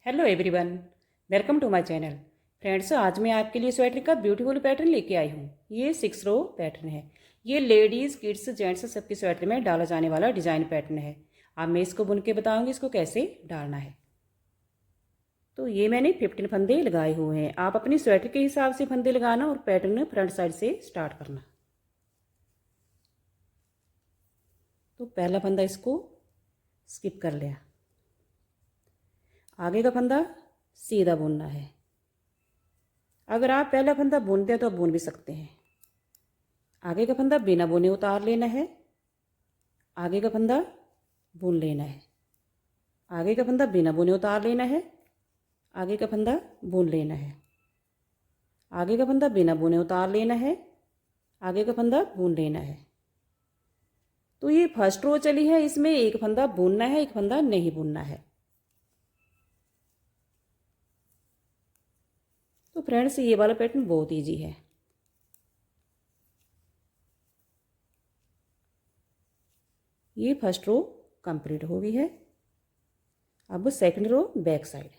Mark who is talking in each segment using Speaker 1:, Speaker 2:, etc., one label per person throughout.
Speaker 1: Hello everyone, welcome to my channel. Friends, आज मैं आपके लिए स्वेटर का ब्यूटीफुल पैटर्न लेके आई हूँ। ये 6 रो पैटर्न है। ये लेडीज़, किड्स, जेंट्स सबके स्वेटर में डाला जाने वाला डिजाइन पैटर्न है। अब मैं इसको बुन के बताऊँगी इसको कैसे डालना है। तो ये मैंने 15 फंदे लगाए हुए हैं। आप अपनी स्वेटर के हिसाब से फंदे लगाना और पैटर्न फ्रंट साइड से स्टार्ट करना। तो पहला फंदा इसको स्किप कर लिया। आगे का फंदा सीधा बुनना है। अगर आप पहला फंदा बुनते हैं तो आप बुन भी सकते हैं। आगे का फंदा बिना बुने उतार लेना है। आगे का फंदा बुन लेना है। आगे का फंदा बिना बुने उतार लेना है। आगे का फंदा बुन लेना है। आगे का फंदा बिना बुने उतार लेना है। आगे का फंदा बुन लेना है। तो ये फर्स्ट रो चली है, इसमें एक फंदा बुनना है, एक फंदा नहीं बुनना है। तो फ्रेंड्स, ये वाला पैटर्न बहुत इजी है। ये फर्स्ट रो कंप्लीट हो गई है। अब सेकंड रो बैक साइड।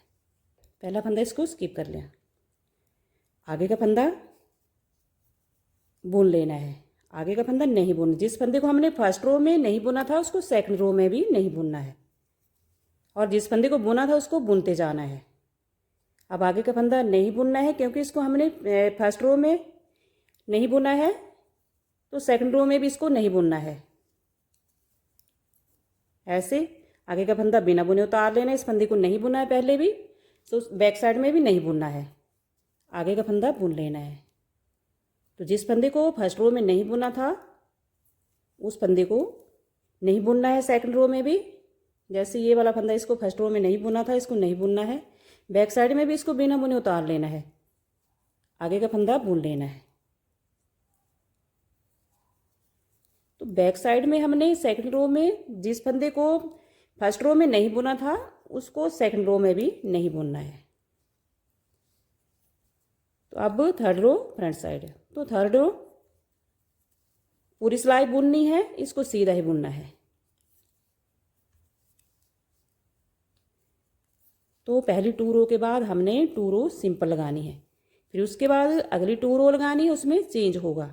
Speaker 1: पहला फंदा इसको स्किप कर लिया। आगे का फंदा बुन लेना है। आगे का फंदा नहीं बुनना। जिस फंदे को हमने फर्स्ट रो में नहीं बुना था उसको सेकंड रो में भी नहीं बुनना है, और जिस फंदे को बुना था उसको बुनते जाना है। अब आगे का फंदा नहीं बुनना है क्योंकि इसको हमने फर्स्ट रो में नहीं बुना है, तो सेकंड रो में भी इसको नहीं बुनना है। ऐसे आगे का फंदा बिना बुने उतार लेना। इस फंदे को नहीं बुना है पहले भी, तो बैक साइड में भी नहीं बुनना है। आगे का फंदा बुन लेना है। तो जिस फंदे को फर्स्ट रो में नहीं बुना था उस फंदे को नहीं बुनना है सेकंड रो में भी। जैसे ये वाला फंदा, इसको फर्स्ट रो में नहीं बुना था, इसको नहीं बुनना है। बैक साइड में भी इसको बिना बुने उतार लेना है। आगे का फंदा बुन लेना है। तो बैक साइड में हमने सेकंड रो में जिस फंदे को फर्स्ट रो में नहीं बुना था उसको सेकंड रो में भी नहीं बुनना है। तो अब थर्ड रो फ्रंट साइड। तो थर्ड रो पूरी सिलाई बुननी है, इसको सीधा ही बुनना है। तो पहली 2 रो के बाद हमने 2 रो सिंपल लगानी है, फिर उसके बाद अगली 2 रो लगानी है, उसमें चेंज होगा।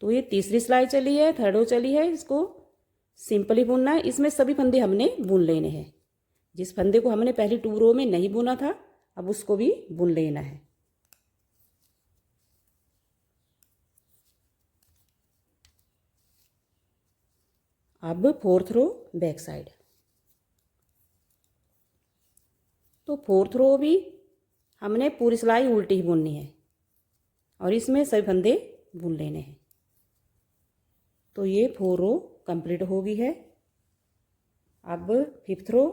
Speaker 1: तो ये तीसरी सिलाई चली है, थर्ड रो चली है, इसको सिंपल ही बुनना है। इसमें सभी फंदे हमने बुन लेने हैं। जिस फंदे को हमने पहली 2 रो में नहीं बुना था अब उसको भी बुन लेना है। अब फोर्थ रो बैक साइड। तो फोर्थ रो भी हमने पूरी सिलाई उल्टी ही बुननी है और इसमें सभी फंदे बुन लेने हैं। तो ये 4 रो कंप्लीट हो गई है। अब फिफ्थ रो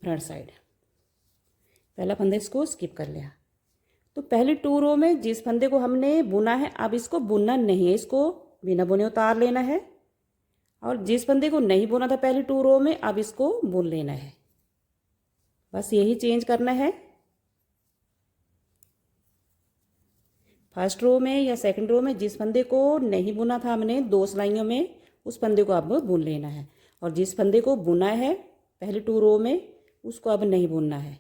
Speaker 1: फ्रंट साइड। पहला फंदा इसको स्किप कर लिया। तो पहली 2 रो में जिस फंदे को हमने बुना है अब इसको बुनना नहीं है, इसको बिना बुने उतार लेना है। और जिस फंदे को नहीं बुना था पहली 2 रो में अब इसको बुन लेना है। बस यही चेंज करना है। फर्स्ट रो में या सेकंड रो में जिस फंदे को नहीं बुना था हमने 2 सिलाइयों में उस फंदे को अब बुन लेना है, और जिस फंदे को बुना है पहली 2 रो में उसको अब नहीं बुनना है।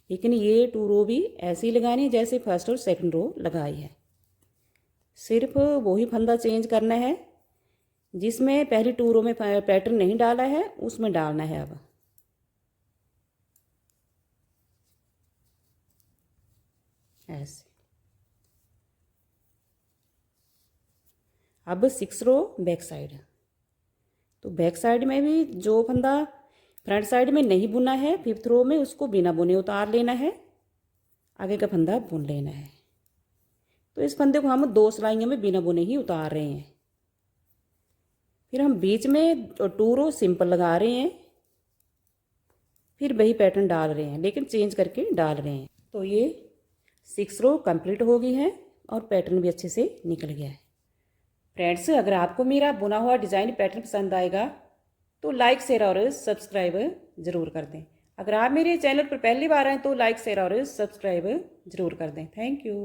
Speaker 1: लेकिन ये 2 रो भी ऐसी लगानी है जैसे फर्स्ट और सेकंड रो लगाई है। सिर्फ वही फंदा चेंज करना है जिसमें पहली 2 रो में पैटर्न नहीं डाला है उसमें डालना है। अब ऐसे। अब 6 रो बैक साइड। तो बैक साइड में भी जो फंदा फ्रंट साइड में नहीं बुना है फिफ्थ रो में उसको बिना बुने उतार लेना है। आगे का फंदा बुन लेना है। तो इस फंदे को हम 2 सिलाइयों में बिना बुने ही उतार रहे हैं। फिर हम बीच में 2 रो सिंपल लगा रहे हैं, फिर वही पैटर्न डाल रहे हैं लेकिन चेंज करके डाल रहे हैं। तो ये 6 रो कंप्लीट हो गई है और पैटर्न भी अच्छे से निकल गया है। फ्रेंड्स, अगर आपको मेरा बुना हुआ डिज़ाइन पैटर्न पसंद आएगा तो लाइक, शेयर और सब्सक्राइब ज़रूर कर दें। अगर आप मेरे चैनल पर पहली बार आएँ तो लाइक, शेयर और सब्सक्राइब ज़रूर कर दें। Thank you.